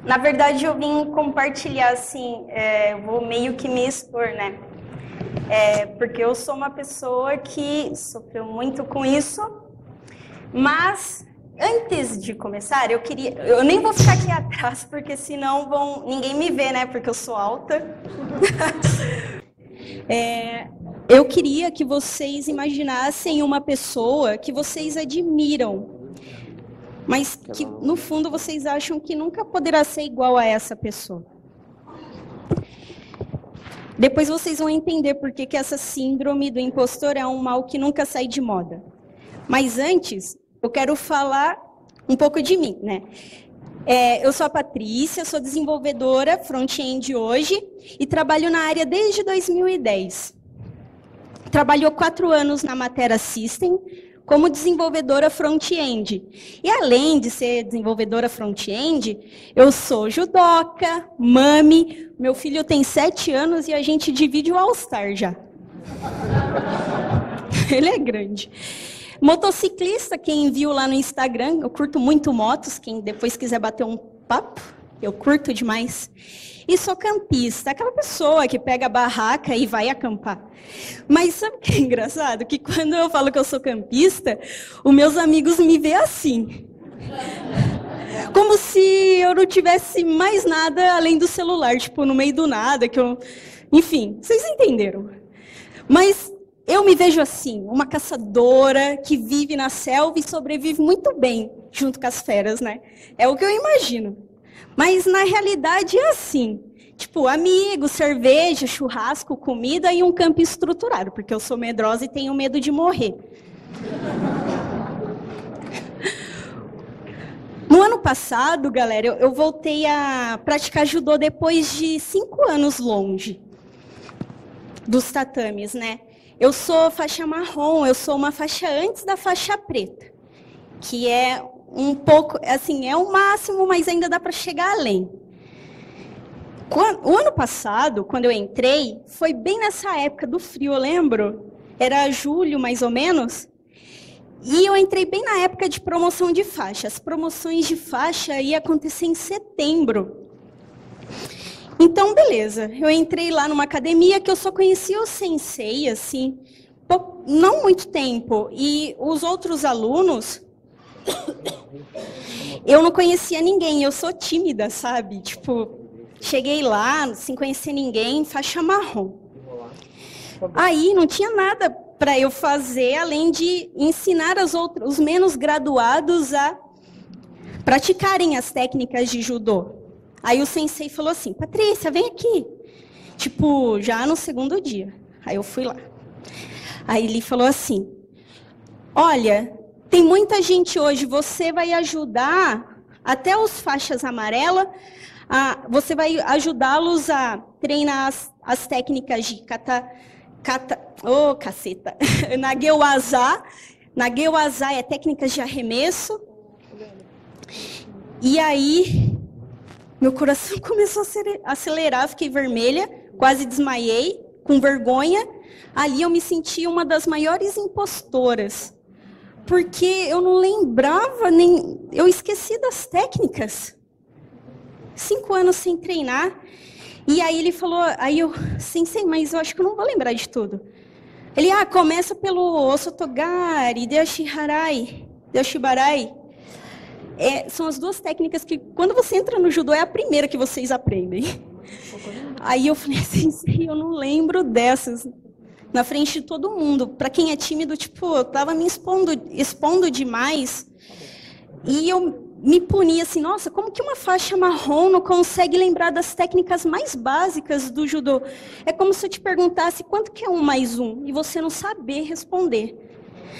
Na verdade, eu vim compartilhar, assim, eu vou meio que me expor, né? Porque eu sou uma pessoa que sofreu muito com isso, mas antes de começar, eu nem vou ficar aqui atrás, porque senão ninguém me vê, né? Porque eu sou alta. Eu queria que vocês imaginassem uma pessoa que vocês admiram, mas que no fundo vocês acham que nunca poderá ser igual a essa pessoa. Depois vocês vão entender por que essa síndrome do impostor é um mal que nunca sai de moda. Mas antes, eu quero falar um pouco de mim, né? Eu sou a Patrícia, sou desenvolvedora front-end hoje e trabalho na área desde 2010. Trabalhou 4 anos na Matera System como desenvolvedora front-end. E além de ser desenvolvedora front-end, eu sou judoca, mami, meu filho tem 7 anos e a gente divide o All-Star já. Ele é grande. Motociclista, quem viu lá no Instagram, eu curto muito motos, quem depois quiser bater um papo, eu curto demais. E sou campista, aquela pessoa que pega a barraca e vai acampar. Mas sabe o que é engraçado? Que quando eu falo que eu sou campista, os meus amigos me veem assim. Como se eu não tivesse mais nada além do celular, tipo, no meio do nada, que eu... Enfim, vocês entenderam. Mas eu me vejo assim, uma caçadora que vive na selva e sobrevive muito bem, junto com as feras, né? É o que eu imagino. Mas, na realidade, é assim. Tipo, amigos, cerveja, churrasco, comida e um campo estruturado, porque eu sou medrosa e tenho medo de morrer. No ano passado, galera, eu voltei a praticar judô depois de 5 anos longe dos tatames, né? Eu sou faixa marrom, eu sou uma faixa antes da faixa preta, que é um pouco, assim, é o máximo, mas ainda dá para chegar além. O ano passado, quando eu entrei, foi bem nessa época do frio, eu lembro, era julho mais ou menos, e eu entrei bem na época de promoção de faixa. As promoções de faixa iam acontecer em setembro. Então, beleza, eu entrei lá numa academia que eu só conhecia o sensei, assim, não muito tempo, e os outros alunos... Eu não conhecia ninguém, eu sou tímida, sabe? Tipo, cheguei lá, sem conhecer ninguém, faixa marrom. Aí não tinha nada para eu fazer, além de ensinar os menos graduados a praticarem as técnicas de judô. Aí o sensei falou assim, Patrícia, vem aqui. Tipo, já no segundo dia. Aí eu fui lá. Aí ele falou assim, olha... Tem muita gente hoje, você vai ajudar, até os faixas amarelas, você vai ajudá-los a treinar as técnicas de Nage-waza. Nage-waza é técnicas de arremesso. E aí, meu coração começou a acelerar, fiquei vermelha, quase desmaiei, com vergonha. Ali eu me senti uma das maiores impostoras. Porque eu não lembrava, eu esqueci das técnicas. 5 anos sem treinar. E aí ele falou, aí eu, sensei, mas eu acho que eu não vou lembrar de tudo. Ele, começa pelo Osotogari, Deoshibarai. São as 2 técnicas que, quando você entra no judô, é a primeira que vocês aprendem. Aí eu falei, sensei, eu não lembro dessas. Na frente de todo mundo. Para quem é tímido, tipo, eu estava me expondo demais. E eu me punia assim, nossa, como que uma faixa marrom não consegue lembrar das técnicas mais básicas do judô? É como se eu te perguntasse quanto que é 1 mais 1 e você não saber responder.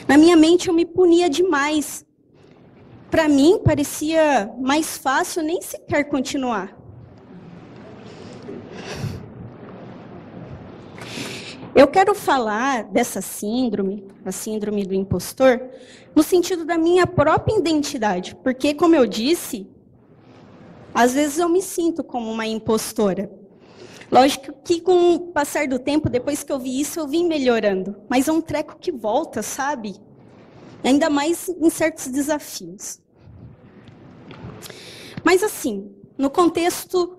Na minha mente eu me punia demais. Para mim parecia mais fácil nem sequer continuar. Eu quero falar dessa síndrome, a síndrome do impostor, no sentido da minha própria identidade. Porque, como eu disse, às vezes eu me sinto como uma impostora. Lógico que com o passar do tempo, depois que eu vi isso, eu vim melhorando. Mas é um treco que volta, sabe? Ainda mais em certos desafios. Mas assim, no contexto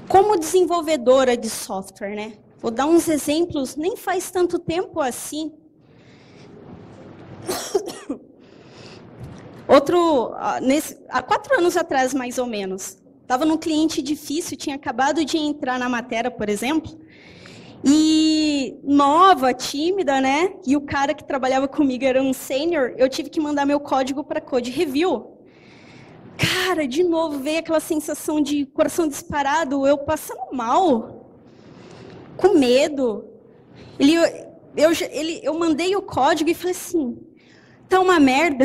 como desenvolvedora de software, né? Vou dar uns exemplos, nem faz tanto tempo assim. Há 4 anos atrás, mais ou menos, estava num cliente difícil, tinha acabado de entrar na matéria, por exemplo, e nova, tímida, né? E o cara que trabalhava comigo era um sênior, eu tive que mandar meu código para code review. Cara, de novo, veio aquela sensação de coração disparado, eu passando mal, com medo. Eu mandei o código e falei assim, tá uma merda,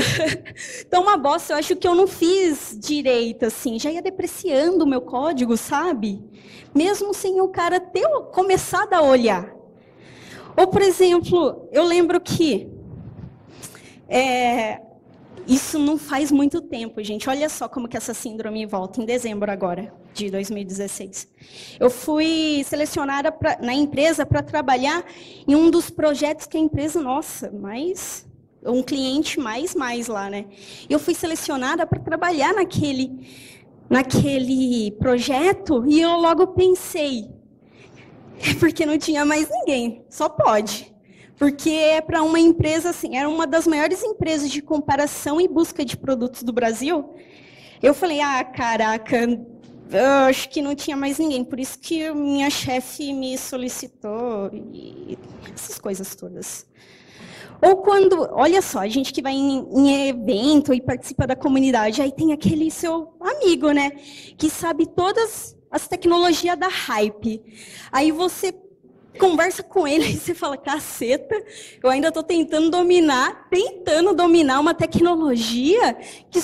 tá uma bosta, eu acho que eu não fiz direito, assim, já ia depreciando o meu código, sabe? Mesmo sem o cara ter começado a olhar. Ou, por exemplo, eu lembro que isso não faz muito tempo, gente. Olha só como que essa síndrome volta, em dezembro agora, de 2016. Eu fui selecionada na empresa para trabalhar em um dos projetos que a empresa, nossa, um cliente mais lá, né? Eu fui selecionada para trabalhar naquele projeto e eu logo pensei, porque não tinha mais ninguém, só pode. Porque é para uma empresa, assim, era uma das maiores empresas de comparação e busca de produtos do Brasil. Eu falei, caraca, eu acho que não tinha mais ninguém, por isso que minha chefe me solicitou e essas coisas todas. Ou quando, olha só, a gente que vai em evento e participa da comunidade, aí tem aquele seu amigo, né, que sabe todas as tecnologias da hype. Aí você conversa com ele e você fala, caceta, eu ainda estou tentando dominar uma tecnologia que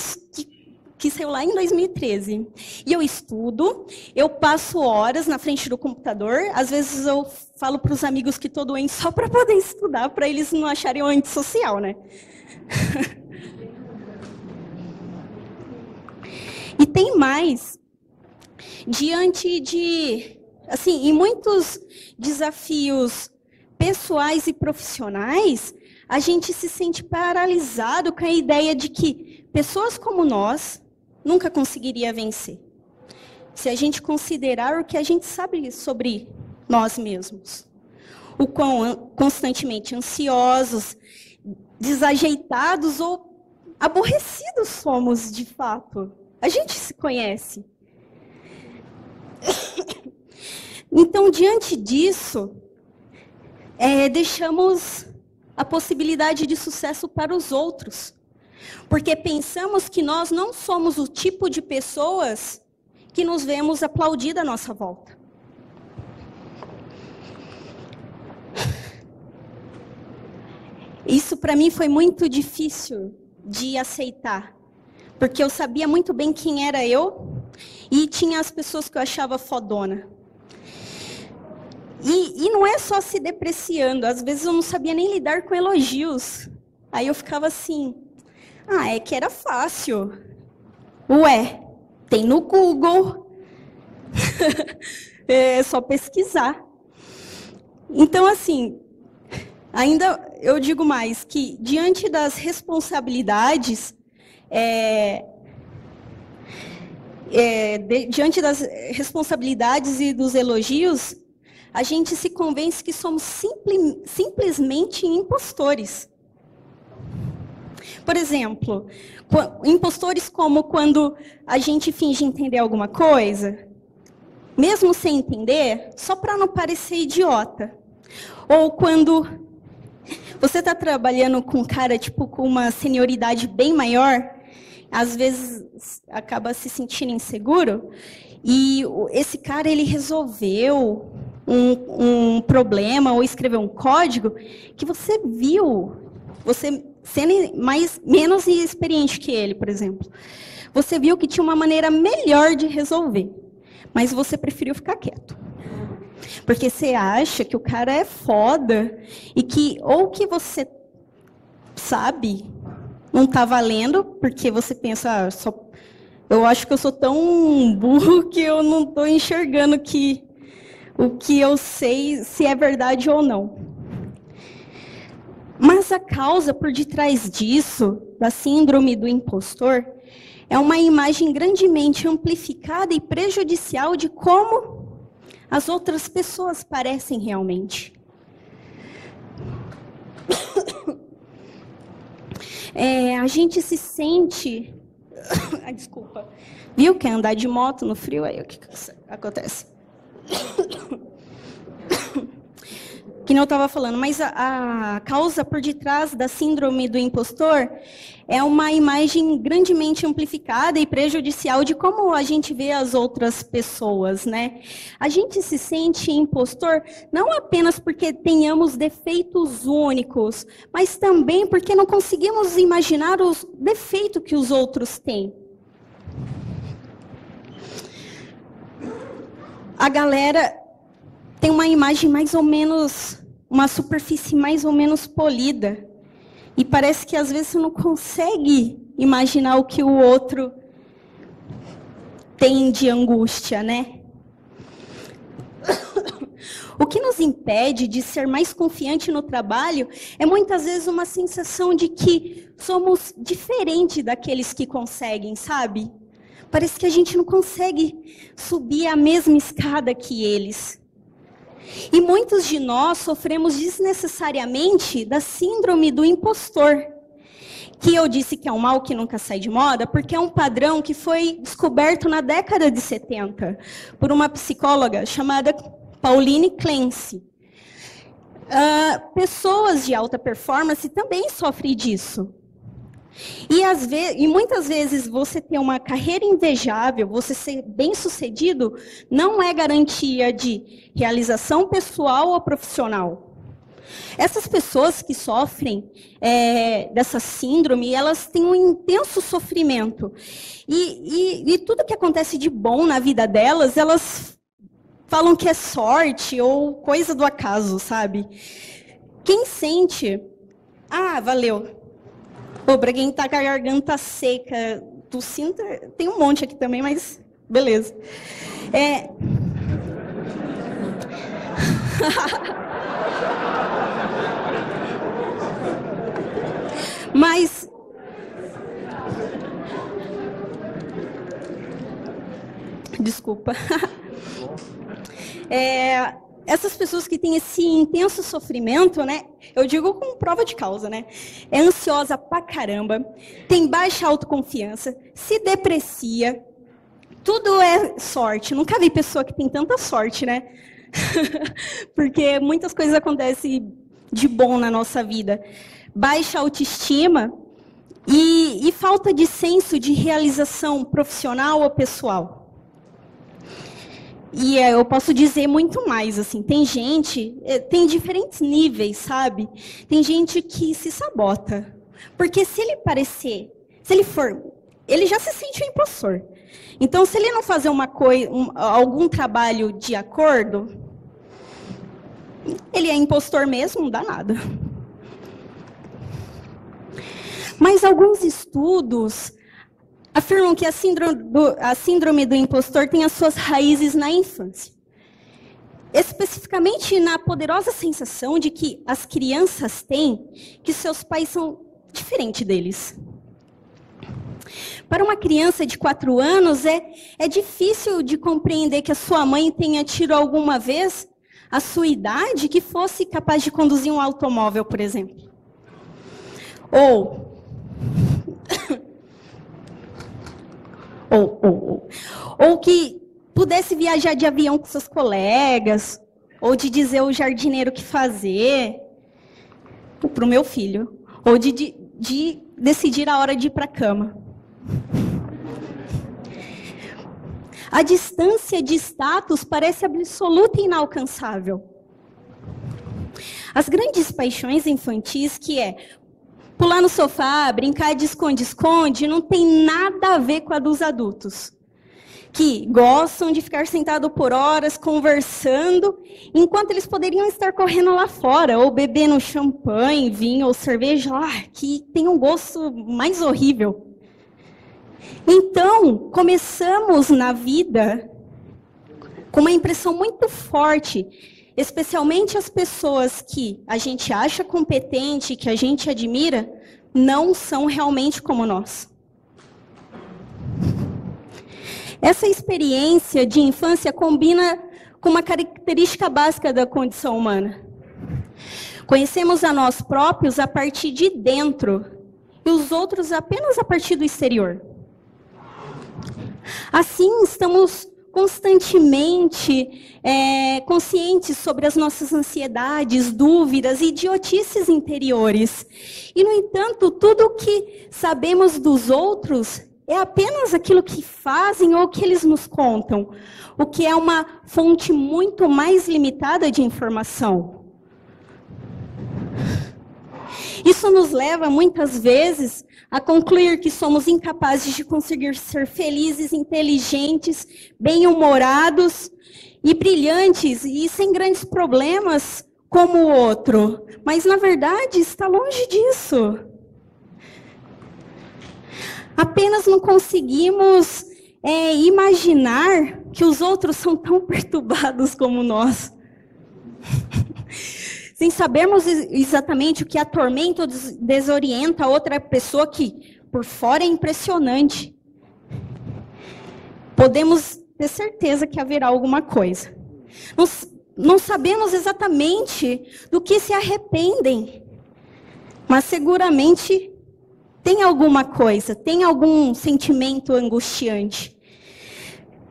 saiu lá em 2013. E eu estudo, eu passo horas na frente do computador, às vezes eu falo para os amigos que estou doente só para poder estudar, para eles não acharem eu antissocial, né? E tem mais. Diante de, assim, em muitos desafios pessoais e profissionais, a gente se sente paralisado com a ideia de que pessoas como nós nunca conseguiria vencer. Se a gente considerar o que a gente sabe sobre nós mesmos. O quão constantemente ansiosos, desajeitados ou aborrecidos somos de fato. A gente se conhece. Então, diante disso, deixamos a possibilidade de sucesso para os outros. Porque pensamos que nós não somos o tipo de pessoas que nos vemos aplaudir à nossa volta. Isso para mim foi muito difícil de aceitar. Porque eu sabia muito bem quem era eu e tinha as pessoas que eu achava fodona. E não é só se depreciando, às vezes eu não sabia nem lidar com elogios. Aí eu ficava assim, é que era fácil. Ué, tem no Google. É só pesquisar. Então, assim, ainda eu digo mais, que diante das responsabilidades, diante das responsabilidades e dos elogios, a gente se convence que somos simplesmente impostores. Por exemplo, impostores como quando a gente finge entender alguma coisa, mesmo sem entender, só para não parecer idiota. Ou quando você está trabalhando com um cara tipo, com uma senioridade bem maior, às vezes acaba se sentindo inseguro, e esse cara ele resolveu um problema ou escreveu um código que você viu, você sendo menos experiente que ele, por exemplo, você viu que tinha uma maneira melhor de resolver, mas você preferiu ficar quieto. Porque você acha que o cara é foda e que ou que você sabe não está valendo, porque você pensa, eu acho que eu sou tão burro que eu não estou enxergando o que eu sei se é verdade ou não. Mas a causa por detrás disso, da síndrome do impostor, é uma imagem grandemente amplificada e prejudicial de como as outras pessoas parecem realmente. A gente se sente... Desculpa. Viu que é andar de moto no frio? Aí o que acontece? Que não eu estava falando, mas a causa por detrás da síndrome do impostor é uma imagem grandemente amplificada e prejudicial de como a gente vê as outras pessoas, né? A gente se sente impostor não apenas porque tenhamos defeitos únicos, mas também porque não conseguimos imaginar os defeitos que os outros têm. A galera tem uma imagem mais ou menos, uma superfície mais ou menos polida. E parece que às vezes você não consegue imaginar o que o outro tem de angústia, né? O que nos impede de ser mais confiante no trabalho é muitas vezes uma sensação de que somos diferentes daqueles que conseguem, sabe? Parece que a gente não consegue subir a mesma escada que eles. E muitos de nós sofremos desnecessariamente da síndrome do impostor, que eu disse que é um mal que nunca sai de moda, porque é um padrão que foi descoberto na década de 70 por uma psicóloga chamada Pauline Clancy. Pessoas de alta performance também sofrem disso. E muitas vezes você ter uma carreira invejável, você ser bem-sucedido, não é garantia de realização pessoal ou profissional. Essas pessoas que sofrem dessa síndrome, elas têm um intenso sofrimento. E tudo que acontece de bom na vida delas, elas falam que é sorte ou coisa do acaso, sabe? Quem sente... valeu. Pra quem tá com a garganta seca, tossindo, tem um monte aqui também, mas beleza. Mas... Desculpa. Essas pessoas que têm esse intenso sofrimento, né? Eu digo com prova de causa, né? É ansiosa pra caramba, tem baixa autoconfiança, se deprecia. Tudo é sorte. Nunca vi pessoa que tem tanta sorte, né? Porque muitas coisas acontecem de bom na nossa vida. Baixa autoestima e falta de senso de realização profissional ou pessoal. E eu posso dizer muito mais, assim, tem diferentes níveis, sabe? Tem gente que se sabota. Porque se ele for, ele já se sente um impostor. Então, se ele não fazer algum trabalho de acordo, ele é impostor mesmo, não dá nada. Mas alguns estudos afirmam que a síndrome do impostor tem as suas raízes na infância. Especificamente na poderosa sensação de que as crianças têm que seus pais são diferentes deles. Para uma criança de 4 anos, é difícil de compreender que a sua mãe tenha tido alguma vez a sua idade que fosse capaz de conduzir um automóvel, por exemplo. Ou que pudesse viajar de avião com seus colegas, ou de dizer ao jardineiro o que fazer para o meu filho, ou de decidir a hora de ir para a cama. A distância de status parece absoluta e inalcançável. As grandes paixões infantis, que é pular no sofá, brincar de esconde-esconde, não tem nada a ver com a dos adultos, que gostam de ficar sentado por horas conversando, enquanto eles poderiam estar correndo lá fora, ou bebendo champanhe, vinho ou cerveja, que tem um gosto mais horrível. Então, começamos na vida com uma impressão muito forte, especialmente as pessoas que a gente acha competente, que a gente admira, não são realmente como nós. Essa experiência de infância combina com uma característica básica da condição humana. Conhecemos a nós próprios a partir de dentro e os outros apenas a partir do exterior. Assim, estamos constantemente conscientes sobre as nossas ansiedades, dúvidas e idiotices interiores. E, no entanto, tudo o que sabemos dos outros é apenas aquilo que fazem ou que eles nos contam, o que é uma fonte muito mais limitada de informação. Isso nos leva, muitas vezes, a concluir que somos incapazes de conseguir ser felizes, inteligentes, bem-humorados e brilhantes e sem grandes problemas como o outro. Mas, na verdade, está longe disso. Apenas não conseguimos imaginar que os outros são tão perturbados como nós. Sem sabermos exatamente o que atormenta ou desorienta a outra pessoa que, por fora, é impressionante. Podemos ter certeza que haverá alguma coisa. Não sabemos exatamente do que se arrependem, mas seguramente tem alguma coisa, tem algum sentimento angustiante.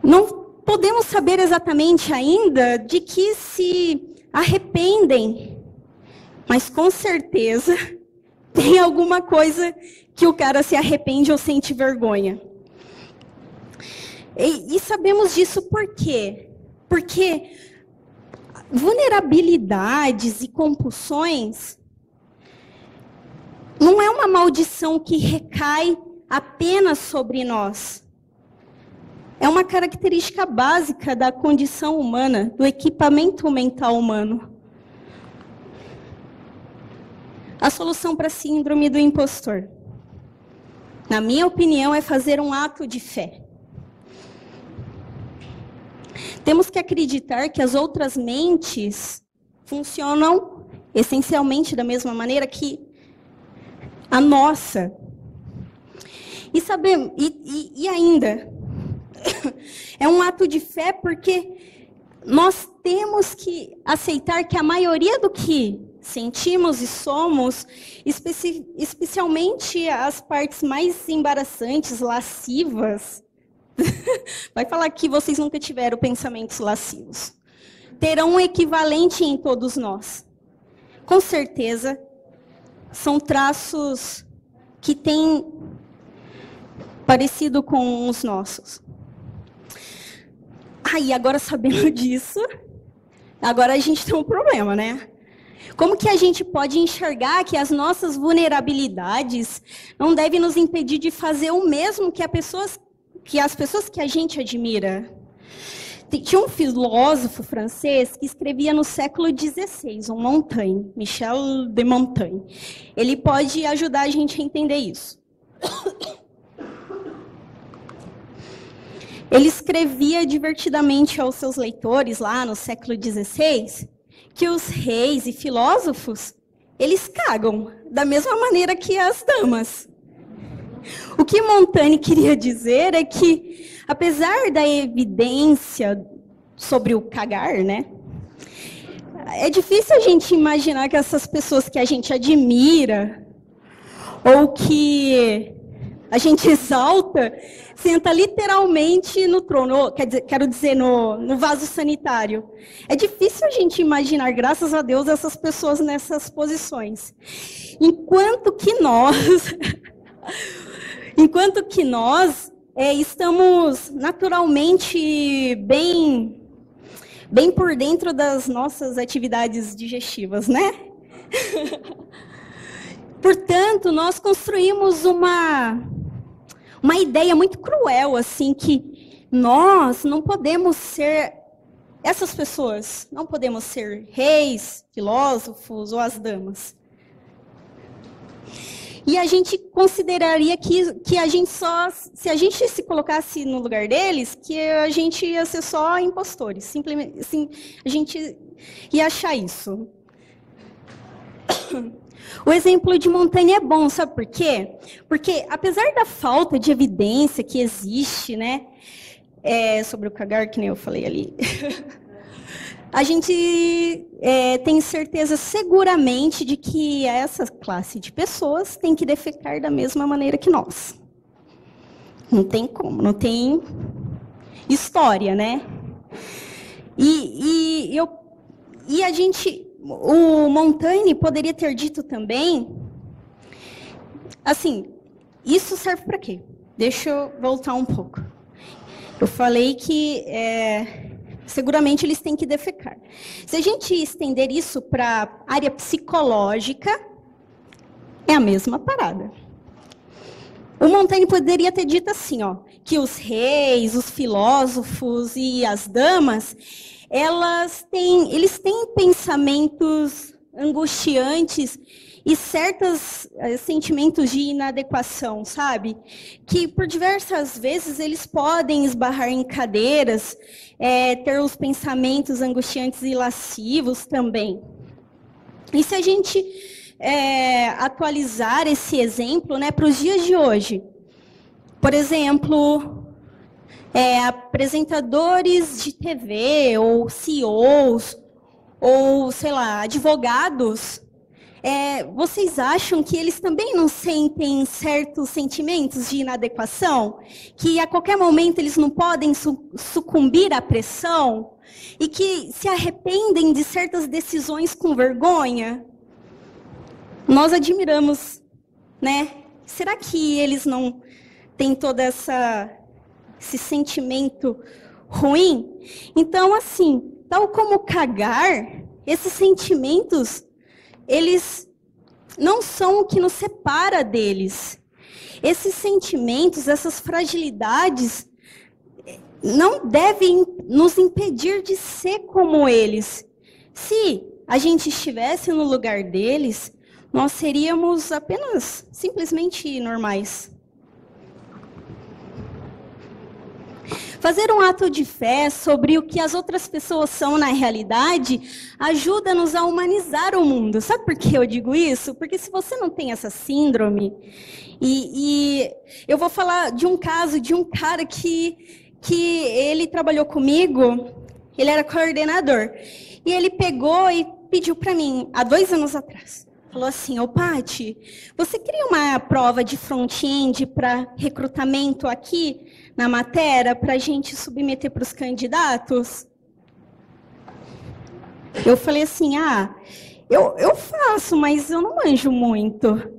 Não podemos saber exatamente ainda de que se arrependem, mas com certeza tem alguma coisa que o cara se arrepende ou sente vergonha. E sabemos disso por quê? Porque vulnerabilidades e compulsões não é uma maldição que recai apenas sobre nós. É uma característica básica da condição humana, do equipamento mental humano. A solução para a síndrome do impostor, na minha opinião, é fazer um ato de fé. Temos que acreditar que as outras mentes funcionam essencialmente da mesma maneira que a nossa. E sabemos, e ainda, é um ato de fé porque nós temos que aceitar que a maioria do que sentimos e somos, especialmente as partes mais embaraçantes, lascivas, vai falar que vocês nunca tiveram pensamentos lascivos, terão um equivalente em todos nós. Com certeza, são traços que têm parecido com os nossos. E agora sabendo disso, agora a gente tem um problema, né? Como que a gente pode enxergar que as nossas vulnerabilidades não devem nos impedir de fazer o mesmo que as pessoas que a gente admira? Tinha um filósofo francês que escrevia no século XVI, um Montaigne, Michel de Montaigne. Ele pode ajudar a gente a entender isso. Ele escrevia divertidamente aos seus leitores, lá no século XVI, que os reis e filósofos, eles cagam, da mesma maneira que as damas. O que Montaigne queria dizer é que, apesar da evidência sobre o cagar, né? É difícil a gente imaginar que essas pessoas que a gente admira, ou que a gente exalta, senta literalmente no trono, quero dizer, no vaso sanitário. É difícil a gente imaginar, graças a Deus, essas pessoas nessas posições. Enquanto que nós estamos naturalmente bem por dentro das nossas atividades digestivas, né? Portanto, nós construímos uma ideia muito cruel, assim, que nós não podemos ser essas pessoas, não podemos ser reis, filósofos ou as damas. E a gente consideraria que a gente só, se a gente se colocasse no lugar deles, que a gente ia ser só impostores. Simplesmente, assim, a gente ia achar isso. O exemplo de Montaigne é bom, sabe por quê? Porque, apesar da falta de evidência que existe, né, sobre o cagar, que nem eu falei ali. A gente tem certeza seguramente de que essa classe de pessoas tem que defecar da mesma maneira que nós. Não tem como, não tem história, né? E a gente, o Montaigne poderia ter dito também, assim, isso serve para quê? Deixa eu voltar um pouco. Eu falei que seguramente eles têm que defecar. Se a gente estender isso para a área psicológica, é a mesma parada. O Montaigne poderia ter dito assim, ó, que os reis, os filósofos e as damas, eles têm pensamentos angustiantes e certos sentimentos de inadequação, sabe? Que por diversas vezes eles podem esbarrar em cadeiras, ter os pensamentos angustiantes e lascivos também. E se a gente atualizar esse exemplo, né, para os dias de hoje, por exemplo, apresentadores de TV, ou CEOs, ou, sei lá, advogados, vocês acham que eles também não sentem certos sentimentos de inadequação? Que a qualquer momento eles não podem sucumbir à pressão? E que se arrependem de certas decisões com vergonha? Nós admiramos, né? Será que eles não têm todo esse sentimento ruim? Então, assim, tal como cagar, esses sentimentos, eles não são o que nos separa deles. Esses sentimentos, essas fragilidades, não devem nos impedir de ser como eles. Se a gente estivesse no lugar deles, nós seríamos apenas simplesmente normais. Fazer um ato de fé sobre o que as outras pessoas são na realidade ajuda-nos a humanizar o mundo. Sabe por que eu digo isso? Porque se você não tem essa síndrome, e eu vou falar de um caso de um cara que ele trabalhou comigo, ele era coordenador, e ele pegou e pediu para mim, há 2 anos atrás, falou assim, ô Paty, você queria uma prova de front-end para recrutamento aqui na matéria, para a gente submeter para os candidatos? Eu falei assim, eu faço, mas eu não manjo muito.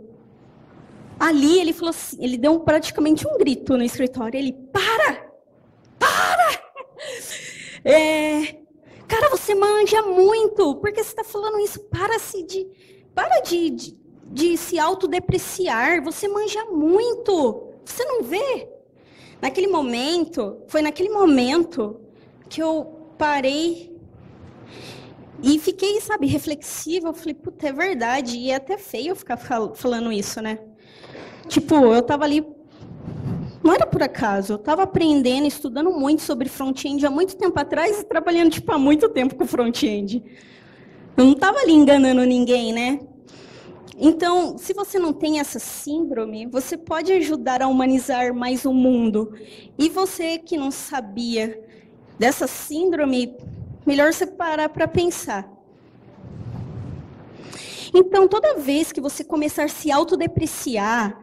Ali ele falou assim, ele deu praticamente um grito no escritório, ele, para! Cara, você manja muito, por que você está falando isso? Para de se autodepreciar, você manja muito, você não vê? Foi naquele momento que eu parei e fiquei, sabe, reflexiva. Eu falei, puta, é verdade, e é até feio eu ficar falando isso, né? Tipo, eu tava ali, não era por acaso, eu tava aprendendo, estudando muito sobre front-end há muito tempo atrás e trabalhando, tipo, há muito tempo com front-end. Eu não tava ali enganando ninguém, né? Então, se você não tem essa síndrome, você pode ajudar a humanizar mais o mundo. E você que não sabia dessa síndrome, melhor você parar para pensar. Então, toda vez que você começar a se autodepreciar,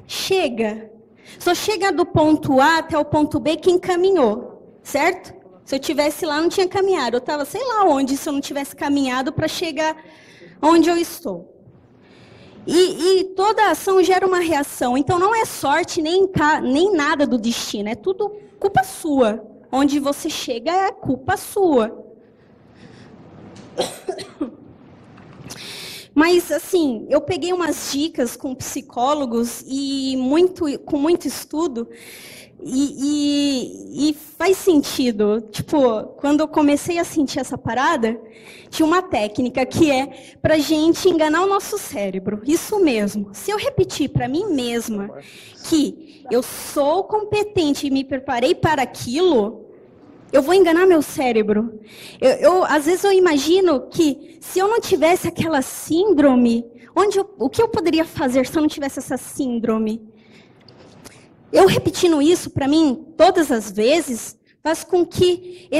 chega. Só chega do ponto A até o ponto B quem caminhou, certo? Se eu tivesse lá, não tinha caminhado. Eu estava, sei lá onde, se eu não tivesse caminhado para chegar onde eu estou. E toda ação gera uma reação. Então, não é sorte nem nada do destino. É tudo culpa sua. Onde você chega é culpa sua. Mas, assim, eu peguei umas dicas com psicólogos e com muito estudo. E faz sentido. Tipo, quando eu comecei a sentir essa parada, tinha uma técnica que é pra gente enganar o nosso cérebro. Isso mesmo. Se eu repetir para mim mesma que eu sou competente e me preparei para aquilo, eu vou enganar meu cérebro. Às vezes eu imagino que se eu não tivesse aquela síndrome, o que eu poderia fazer se eu não tivesse essa síndrome? eu repetindo isso para mim todas as vezes, faz com que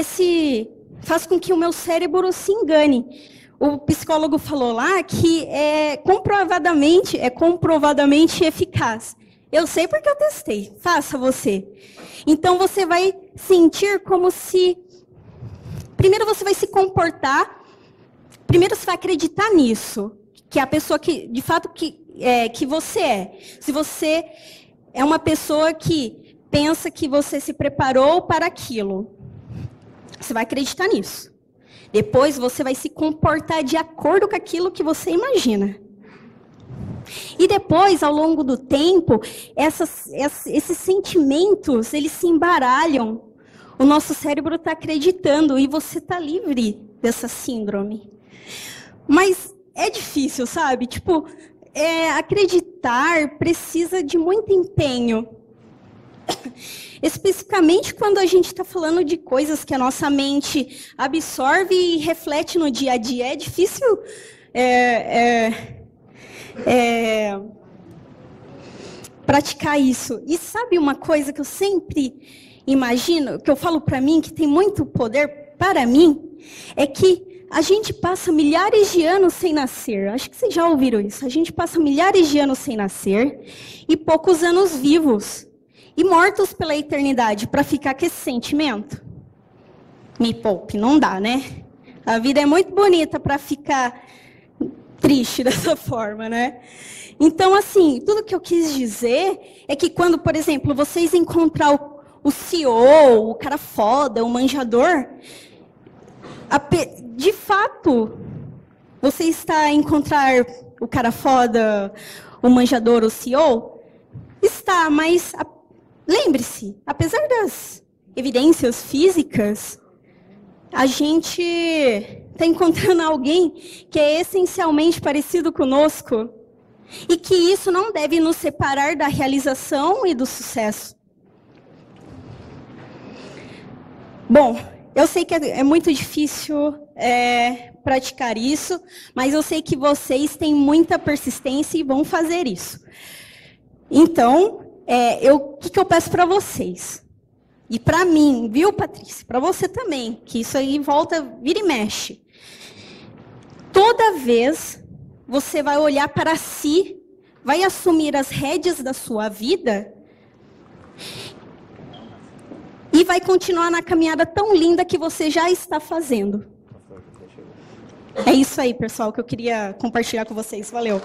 o meu cérebro se engane. O psicólogo falou lá que é comprovadamente eficaz. Eu sei porque eu testei. Faça você. Então você vai sentir como se... Primeiro você vai se comportar, primeiro você vai acreditar nisso, que é a pessoa que, de fato, que você é. Se você é uma pessoa que pensa que você se preparou para aquilo, você vai acreditar nisso. Depois você vai se comportar de acordo com aquilo que você imagina. E depois, ao longo do tempo, esses sentimentos, eles se embaralham. O nosso cérebro está acreditando e você está livre dessa síndrome. Mas é difícil, sabe? Tipo, acreditar precisa de muito empenho. Especificamente quando a gente está falando de coisas que a nossa mente absorve e reflete no dia a dia. É difícil praticar isso. E sabe uma coisa que eu sempre imagino, que eu falo para mim, que tem muito poder para mim, é que a gente passa milhares de anos sem nascer. Acho que vocês já ouviram isso. A gente passa milhares de anos sem nascer e poucos anos vivos. E mortos pela eternidade, para ficar com esse sentimento? Me poupe, não dá, né? A vida é muito bonita para ficar triste dessa forma, né? Então, assim, tudo que eu quis dizer é que quando, por exemplo, vocês encontrar o CEO, o cara foda, o manjador, de fato, você está a encontrar o cara foda, o manjador, o CEO? Está, mas... Lembre-se, apesar das evidências físicas, a gente está encontrando alguém que é essencialmente parecido conosco e que isso não deve nos separar da realização e do sucesso. Bom, eu sei que é muito difícil praticar isso, mas eu sei que vocês têm muita persistência e vão fazer isso. Então... o que eu peço para vocês? E para mim, viu, Patrícia? Para você também, que isso aí vira e mexe. Toda vez você vai olhar para si, vai assumir as rédeas da sua vida e vai continuar na caminhada tão linda que você já está fazendo. É isso aí, pessoal, que eu queria compartilhar com vocês. Valeu.